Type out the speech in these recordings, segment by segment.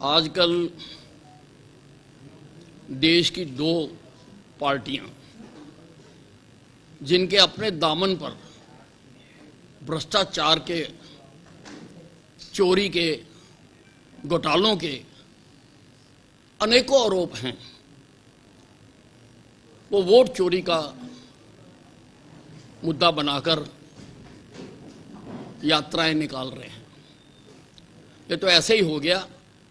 आजकल देश की दो पार्टियां जिनके अपने दामन पर भ्रष्टाचार के, चोरी के, घोटालों के अनेकों आरोप हैं, वो वोट चोरी का मुद्दा बनाकर यात्राएं निकाल रहे हैं। ये तो ऐसे ही हो गया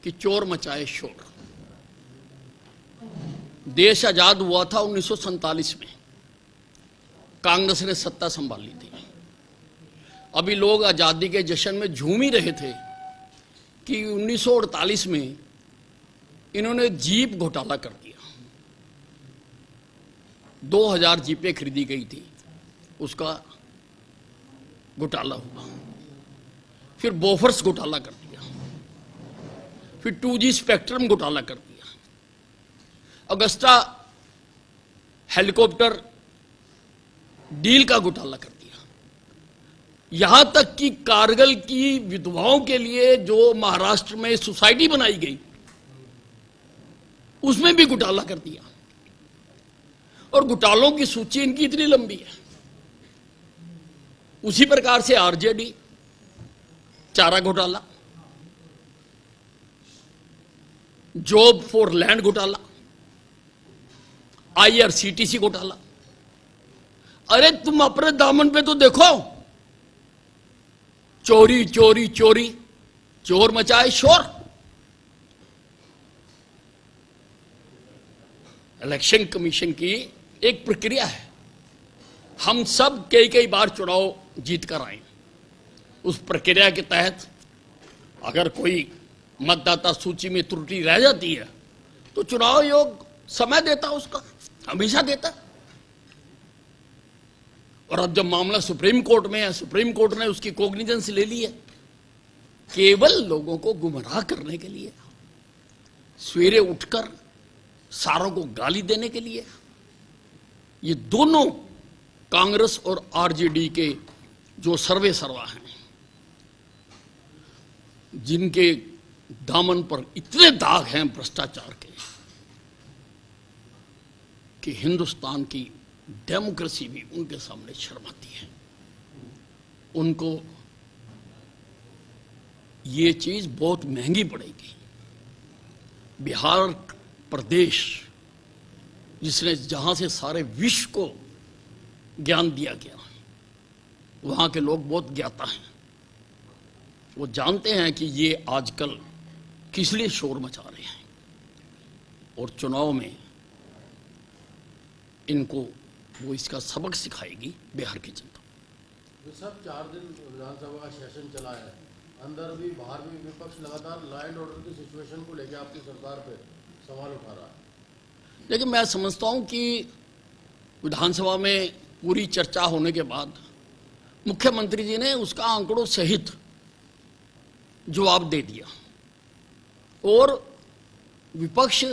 कि चोर मचाए शोर। देश आजाद हुआ था 1947 में, कांग्रेस ने सत्ता संभाली थी। अभी लोग आजादी के जश्न में झूम ही रहे थे कि 1948 में इन्होंने जीप घोटाला कर दिया। 2000 जीपें खरीदी गई थी, उसका घोटाला हुआ। फिर बोफर्स घोटाला कर दिया, फिर 2G स्पेक्ट्रम घोटाला कर दिया, अगस्ता हेलीकॉप्टर डील का घोटाला कर दिया, यहां तक कि कारगिल की विधवाओं के लिए जो महाराष्ट्र में सोसाइटी बनाई गई उसमें भी घोटाला कर दिया। और घोटालों की सूची इनकी इतनी लंबी है। उसी प्रकार से आरजेडी चारा घोटाला, जॉब फॉर लैंड घोटाला, IRCTC घोटाला। अरे तुम अपने दामन पे तो देखो, चोरी चोरी चोरी, चोर मचाए शोर। इलेक्शन कमीशन की एक प्रक्रिया है। हम सब कई बार चुनाव जीत कर आए। उस प्रक्रिया के तहत अगर कोई मतदाता सूची में त्रुटि रह जाती है तो चुनाव आयोग समय देता, उसका हमेशा देता। और अब जब मामला सुप्रीम कोर्ट में है, सुप्रीम कोर्ट ने उसकी कॉग्निजेंस ले ली है, केवल लोगों को गुमराह करने के लिए, सवेरे उठकर सारों को गाली देने के लिए। ये दोनों कांग्रेस और आरजेडी के जो सर्वे सर्वा हैं, जिनके दामन पर इतने दाग हैं भ्रष्टाचार के कि हिंदुस्तान की डेमोक्रेसी भी उनके सामने शर्माती है। उनको ये चीज बहुत महंगी पड़ेगी। बिहार प्रदेश जिसने, जहां से सारे विश्व को ज्ञान दिया गया, वहां के लोग बहुत ज्ञाता हैं। वो जानते हैं कि ये आजकल किस लिए शोर मचा रहे हैं, और चुनाव में इनको वो इसका सबक सिखाएगी बिहार की जनता। तो सब 4 दिन विधानसभा का सेशन चला है, अंदर भी बाहर भी विपक्ष लगातार लॉ एंड ऑर्डर की सिचुएशन को लेकर आपकी सरकार पे सवाल उठा रहा है। लेकिन मैं समझता हूं कि विधानसभा में पूरी चर्चा होने के बाद मुख्यमंत्री जी ने उसका आंकड़ों सहित जवाब दे दिया, और विपक्ष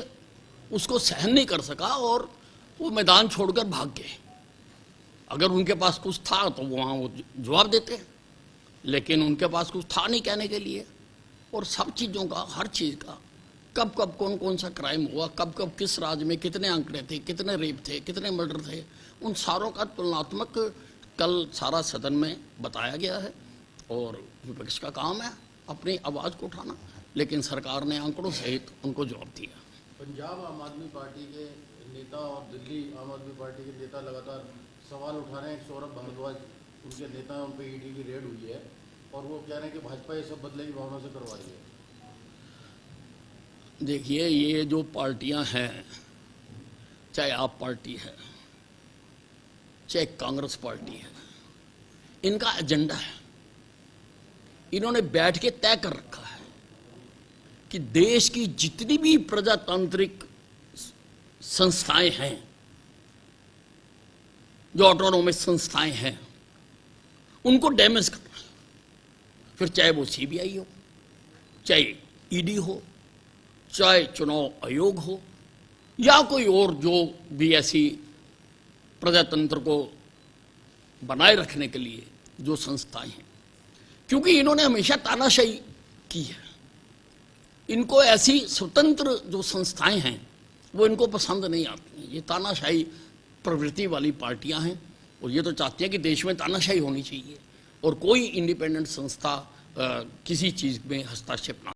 उसको सहन नहीं कर सका और वो मैदान छोड़कर भाग गए। अगर उनके पास कुछ था तो वहां वो जवाब देते, लेकिन उनके पास कुछ था नहीं कहने के लिए। और सब चीजों का, हर चीज का, कब कब कौन कौन सा क्राइम हुआ, कब कब किस राज्य में कितने आंकड़े थे, कितने रेप थे, कितने मर्डर थे, उन सारों का तुलनात्मक कल सारा सदन में बताया गया है। और विपक्ष का काम है अपनी आवाज को उठाना, लेकिन सरकार ने आंकड़ों सहित उनको जवाब दिया। पंजाब आम आदमी पार्टी के नेता और दिल्ली आम आदमी पार्टी के नेता लगातार सवाल उठा रहे हैं। सौरभ भारद्वाज उनके नेता, उन पर ईडी की रेड हुई है और वो कह रहे हैं कि भाजपा ये सब बदले की भावना से करवा रही है। देखिए, ये जो पार्टियां हैं, चाहे आप पार्टी है, चाहे कांग्रेस पार्टी है, इनका एजेंडा है। इन्होंने बैठ के तय कर रखा है कि देश की जितनी भी प्रजातांत्रिक संस्थाएं हैं, जो ऑटोनोमस संस्थाएं हैं, उनको डैमेज करना है। फिर चाहे वो CBI हो, चाहे ईडी हो, चाहे चुनाव आयोग हो, या कोई और जो भी ऐसी प्रजातंत्र को बनाए रखने के लिए जो संस्थाएं हैं, क्योंकि इन्होंने हमेशा तानाशाही की है। इनको ऐसी स्वतंत्र जो संस्थाएं हैं वो इनको पसंद नहीं आती हैं। ये तानाशाही प्रवृत्ति वाली पार्टियां हैं और ये तो चाहती हैं कि देश में तानाशाही होनी चाहिए और कोई इंडिपेंडेंट संस्था किसी चीज़ में हस्तक्षेप ना